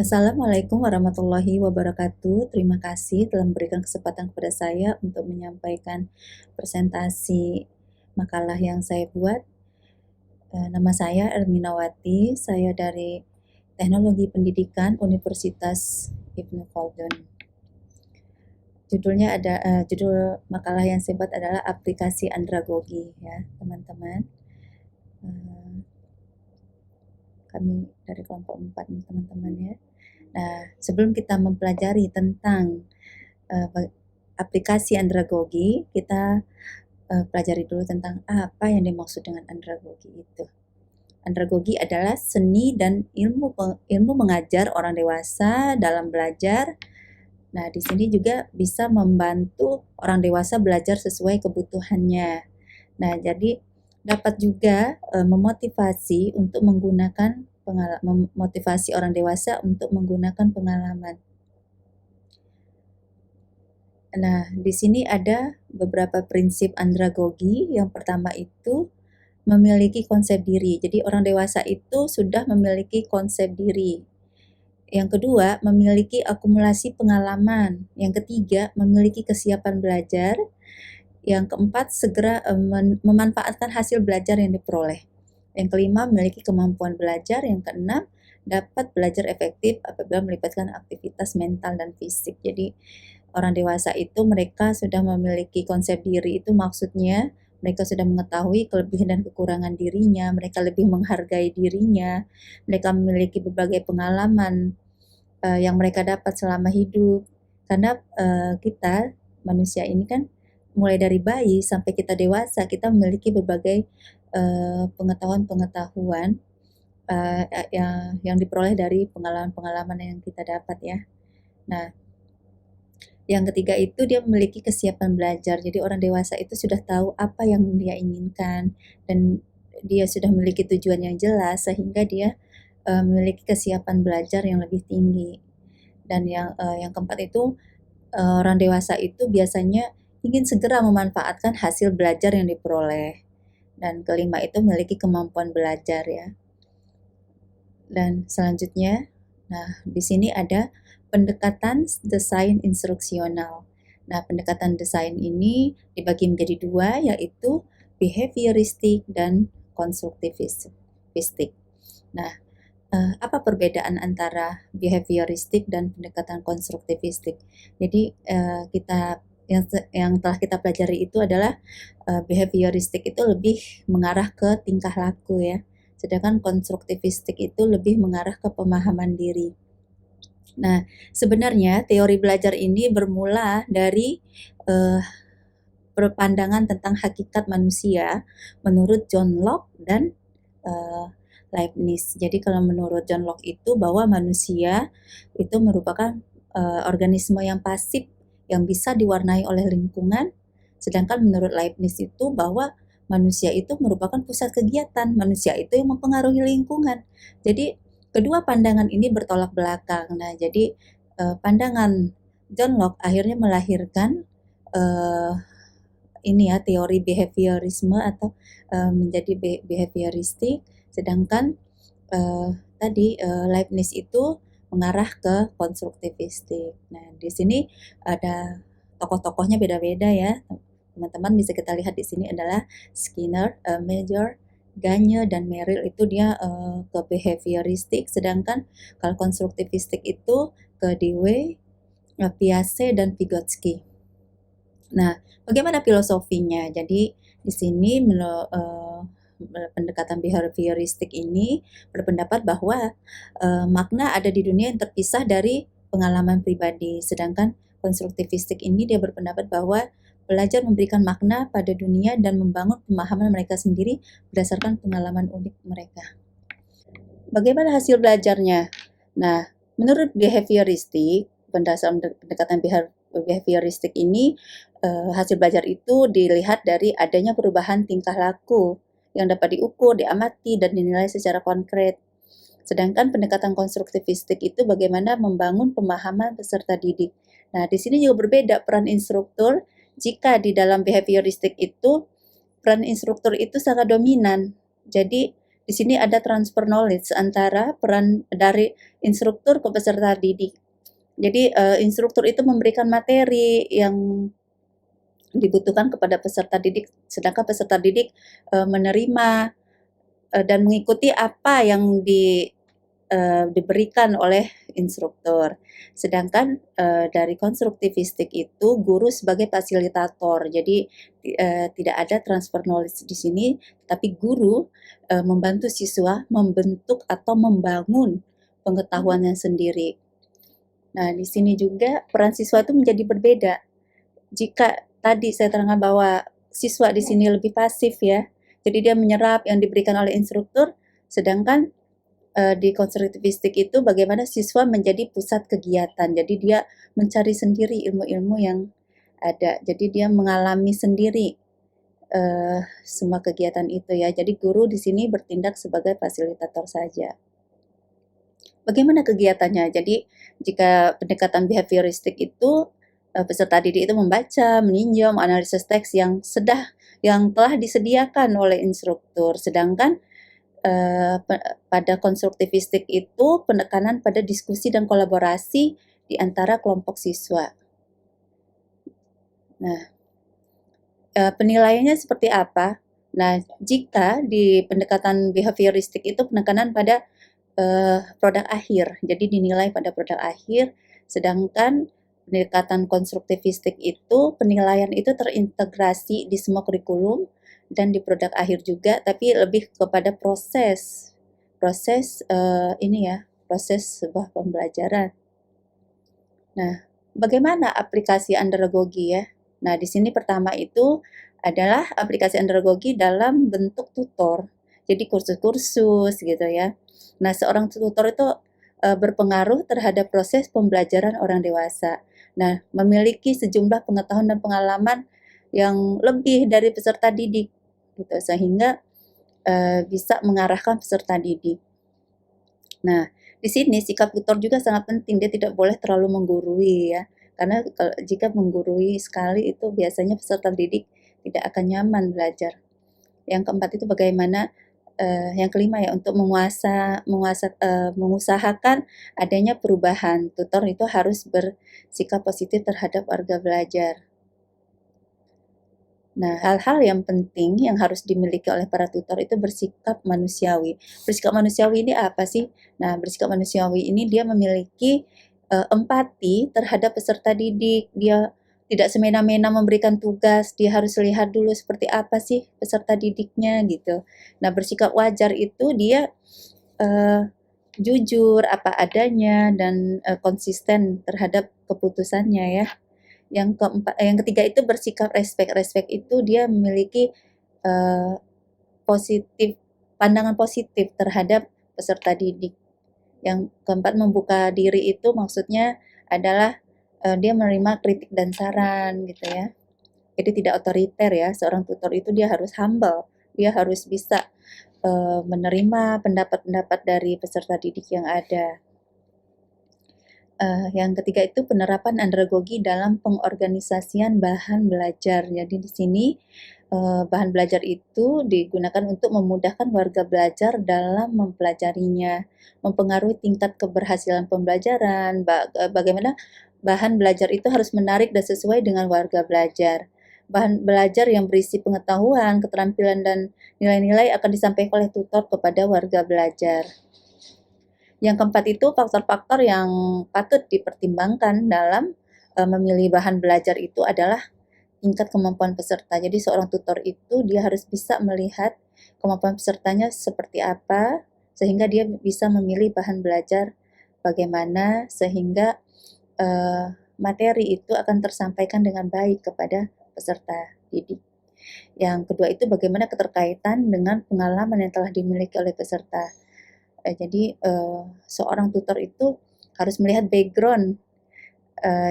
Assalamualaikum warahmatullahi wabarakatuh. Terima kasih telah memberikan kesempatan kepada saya untuk menyampaikan presentasi makalah yang saya buat. Nama saya Erminawati, saya dari Teknologi Pendidikan Universitas Ibnu Khaldun. Judul makalah yang saya buat adalah aplikasi andragogi, ya teman-teman. Kami dari kelompok 4 teman-teman ya. Nah, sebelum kita mempelajari tentang aplikasi andragogi, kita pelajari dulu tentang apa yang dimaksud dengan andragogi itu. Andragogi adalah seni dan ilmu mengajar orang dewasa dalam belajar. Nah, di sini juga bisa membantu orang dewasa belajar sesuai kebutuhannya. Nah, jadi dapat juga memotivasi untuk menggunakan memotivasi orang dewasa untuk menggunakan pengalaman. Nah, di sini ada beberapa prinsip andragogi. Yang pertama itu memiliki konsep diri. Jadi orang dewasa itu sudah memiliki konsep diri. Yang kedua, memiliki akumulasi pengalaman. Yang ketiga, memiliki kesiapan belajar. Yang keempat, segera memanfaatkan hasil belajar yang diperoleh. Yang kelima, memiliki kemampuan belajar. Yang keenam, dapat belajar efektif apabila melibatkan aktivitas mental dan fisik. Jadi orang dewasa itu mereka sudah memiliki konsep diri, itu maksudnya mereka sudah mengetahui kelebihan dan kekurangan dirinya, mereka lebih menghargai dirinya, mereka memiliki berbagai pengalaman yang mereka dapat selama hidup. Karena kita manusia ini kan mulai dari bayi sampai kita dewasa, kita memiliki berbagai pengetahuan-pengetahuan yang diperoleh dari pengalaman-pengalaman yang kita dapat ya. Nah, yang ketiga itu dia memiliki kesiapan belajar. Jadi orang dewasa itu sudah tahu apa yang dia inginkan dan dia sudah memiliki tujuan yang jelas sehingga dia memiliki kesiapan belajar yang lebih tinggi. Dan yang keempat itu orang dewasa itu biasanya ingin segera memanfaatkan hasil belajar yang diperoleh. Dan kelima itu memiliki kemampuan belajar ya. Dan selanjutnya, nah di sini ada pendekatan desain instruksional. Nah, pendekatan desain ini dibagi menjadi dua, yaitu behavioristik dan konstruktivistik. Nah, apa perbedaan antara behavioristik dan pendekatan konstruktivistik? Jadi kita yang telah kita pelajari itu adalah behavioristik itu lebih mengarah ke tingkah laku ya. Sedangkan konstruktivistik itu lebih mengarah ke pemahaman diri. Nah, sebenarnya teori belajar ini bermula dari pandangan tentang hakikat manusia menurut John Locke dan Leibniz. Jadi kalau menurut John Locke itu bahwa manusia itu merupakan organisme yang pasif yang bisa diwarnai oleh lingkungan, sedangkan menurut Leibniz itu bahwa manusia itu merupakan pusat kegiatan, manusia itu yang mempengaruhi lingkungan. Jadi kedua pandangan ini bertolak belakang. Nah, jadi pandangan John Locke akhirnya melahirkan teori behaviorisme atau menjadi behavioristik, sedangkan Leibniz itu mengarah ke konstruktivistik. Nah, di sini ada tokoh-tokohnya beda-beda ya. Teman-teman bisa kita lihat di sini adalah Skinner, Major, Gagne, dan Merrill itu dia ke behavioristik, sedangkan kalau konstruktivistik itu ke Dewey, Piaget, dan Vygotsky. Nah, bagaimana filosofinya? Jadi di sini pendekatan behavioristik ini berpendapat bahwa makna ada di dunia yang terpisah dari pengalaman pribadi, sedangkan konstruktivistik ini dia berpendapat bahwa belajar memberikan makna pada dunia dan membangun pemahaman mereka sendiri berdasarkan pengalaman unik mereka. Bagaimana hasil belajarnya? Nah, menurut behavioristik, berdasarkan pendekatan behavioristik ini, hasil belajar itu dilihat dari adanya perubahan tingkah laku yang dapat diukur, diamati, dan dinilai secara konkret. Sedangkan pendekatan konstruktivistik itu bagaimana membangun pemahaman peserta didik. Nah, di sini juga berbeda peran instruktur. Jika di dalam behavioristik itu, peran instruktur itu sangat dominan. Jadi, di sini ada transfer knowledge antara peran dari instruktur ke peserta didik. Jadi instruktur itu memberikan materi yang dibutuhkan kepada peserta didik, sedangkan peserta didik menerima dan mengikuti apa yang diberikan oleh instruktur. Sedangkan dari konstruktivistik itu guru sebagai fasilitator. Jadi tidak ada transfer knowledge di sini, tapi guru membantu siswa membentuk atau membangun pengetahuannya sendiri. Nah, di sini juga peran siswa itu menjadi berbeda. Jika tadi saya terangkan bahwa siswa di sini lebih pasif ya, jadi dia menyerap yang diberikan oleh instruktur, sedangkan di konstruktivistik itu bagaimana siswa menjadi pusat kegiatan. Jadi dia mencari sendiri ilmu-ilmu yang ada. Jadi dia mengalami sendiri semua kegiatan itu ya. Jadi guru di sini bertindak sebagai fasilitator saja. Bagaimana kegiatannya? Jadi jika pendekatan behavioristik itu peserta didik itu membaca, meninjau, menganalisis teks yang telah disediakan oleh instruktur. Sedangkan pada konstruktivistik itu penekanan pada diskusi dan kolaborasi di antara kelompok siswa. Nah, penilaiannya seperti apa? Nah, jika di pendekatan behavioristik itu penekanan pada produk akhir, jadi dinilai pada produk akhir, sedangkan pendekatan konstruktivistik itu penilaian itu terintegrasi di semua kurikulum dan di produk akhir juga, tapi lebih kepada proses sebuah pembelajaran. Nah, bagaimana aplikasi andragogi ya? Nah, di sini pertama itu adalah aplikasi andragogi dalam bentuk tutor. Jadi kursus-kursus gitu ya. Nah, seorang tutor itu berpengaruh terhadap proses pembelajaran orang dewasa. Nah, memiliki sejumlah pengetahuan dan pengalaman yang lebih dari peserta didik gitu, sehingga bisa mengarahkan peserta didik. Nah, di sini sikap tutor juga sangat penting, dia tidak boleh terlalu menggurui ya. Karena jika menggurui sekali itu biasanya peserta didik tidak akan nyaman belajar. Yang keempat itu bagaimana yang kelima ya, untuk mengusahakan adanya perubahan. Tutor itu harus bersikap positif terhadap warga belajar. Nah, hal-hal yang penting yang harus dimiliki oleh para tutor itu bersikap manusiawi. Bersikap manusiawi ini apa sih? Nah, bersikap manusiawi ini dia memiliki empati terhadap peserta didik. Dia tidak semena-mena memberikan tugas, dia harus lihat dulu seperti apa sih peserta didiknya gitu. Nah, bersikap wajar itu dia jujur apa adanya dan konsisten terhadap keputusannya ya. Yang ketiga itu bersikap respect. Respect itu dia memiliki pandangan positif terhadap peserta didik. Yang keempat membuka diri itu maksudnya adalah dia menerima kritik dan saran gitu ya. Jadi tidak otoriter ya. Seorang tutor itu dia harus humble, dia harus bisa menerima pendapat-pendapat dari peserta didik yang ada. Yang ketiga itu penerapan andragogi dalam pengorganisasian bahan belajar. Jadi di sini bahan belajar itu digunakan untuk memudahkan warga belajar dalam mempelajarinya, mempengaruhi tingkat keberhasilan pembelajaran, bagaimana bahan belajar itu harus menarik dan sesuai dengan warga belajar. Bahan belajar yang berisi pengetahuan, keterampilan, dan nilai-nilai akan disampaikan oleh tutor kepada warga belajar. Yang keempat itu faktor-faktor yang patut dipertimbangkan dalam memilih bahan belajar itu adalah tingkat kemampuan peserta. Jadi seorang tutor itu dia harus bisa melihat kemampuan pesertanya seperti apa, sehingga dia bisa memilih bahan belajar bagaimana sehingga materi itu akan tersampaikan dengan baik kepada peserta didik. Yang kedua itu bagaimana keterkaitan dengan pengalaman yang telah dimiliki oleh peserta. Jadi seorang tutor itu harus melihat background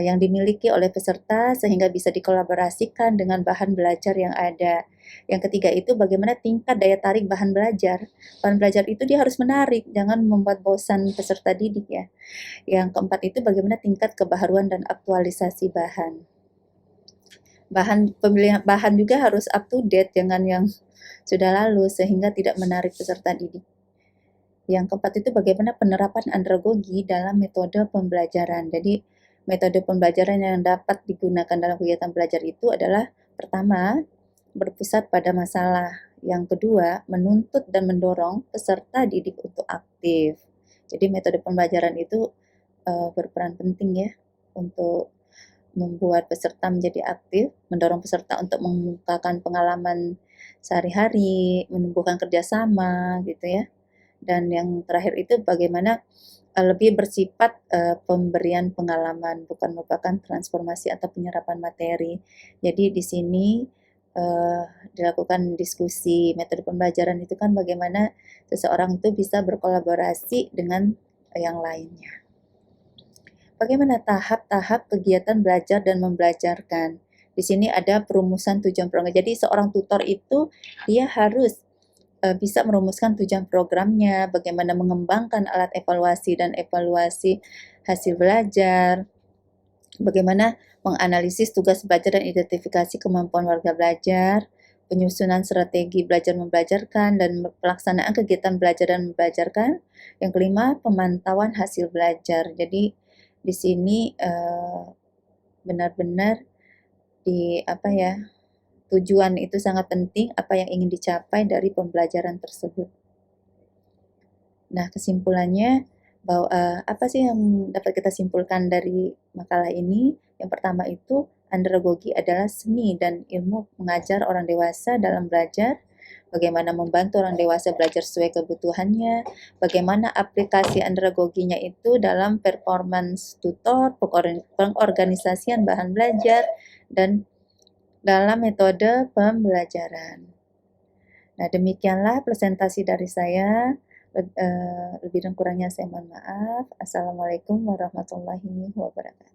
yang dimiliki oleh peserta sehingga bisa dikolaborasikan dengan bahan belajar yang ada. Yang ketiga itu bagaimana tingkat daya tarik bahan belajar. Bahan belajar itu dia harus menarik, jangan membuat bosan peserta didik ya. Yang keempat itu bagaimana tingkat kebaharuan dan aktualisasi bahan. Pemilihan bahan juga harus up to date, jangan yang sudah lalu sehingga tidak menarik peserta didik. Yang keempat itu bagaimana penerapan andragogi dalam metode pembelajaran. Jadi metode pembelajaran yang dapat digunakan dalam kegiatan belajar itu adalah pertama, berpusat pada masalah. Yang kedua, menuntut dan mendorong peserta didik untuk aktif. Jadi metode pembelajaran itu berperan penting ya untuk membuat peserta menjadi aktif, mendorong peserta untuk mengemukakan pengalaman sehari-hari, menumbuhkan kerjasama gitu ya. Dan yang terakhir itu bagaimana lebih bersifat pemberian pengalaman, bukan merupakan transformasi atau penyerapan materi. Jadi di sini dilakukan diskusi metode pembelajaran itu kan bagaimana seseorang itu bisa berkolaborasi dengan yang lainnya. Bagaimana tahap-tahap kegiatan belajar dan membelajarkan? Di sini ada perumusan tujuan program. Jadi seorang tutor itu dia harus bisa merumuskan tujuan programnya, bagaimana mengembangkan alat evaluasi dan evaluasi hasil belajar, bagaimana menganalisis tugas belajar dan identifikasi kemampuan warga belajar, penyusunan strategi belajar membelajarkan dan pelaksanaan kegiatan belajar dan membelajarkan. Yang kelima, pemantauan hasil belajar. Jadi di sini benar-benar tujuan itu sangat penting, apa yang ingin dicapai dari pembelajaran tersebut. Nah, kesimpulannya bahwa apa sih yang dapat kita simpulkan dari makalah ini? Yang pertama itu, andragogi adalah seni dan ilmu mengajar orang dewasa dalam belajar, bagaimana membantu orang dewasa belajar sesuai kebutuhannya, bagaimana aplikasi andragoginya itu dalam performance tutor, pengorganisasian bahan belajar, dan dalam metode pembelajaran. Nah, demikianlah presentasi dari saya. Lebih dan kurangnya saya mohon maaf. Assalamualaikum warahmatullahi wabarakatuh.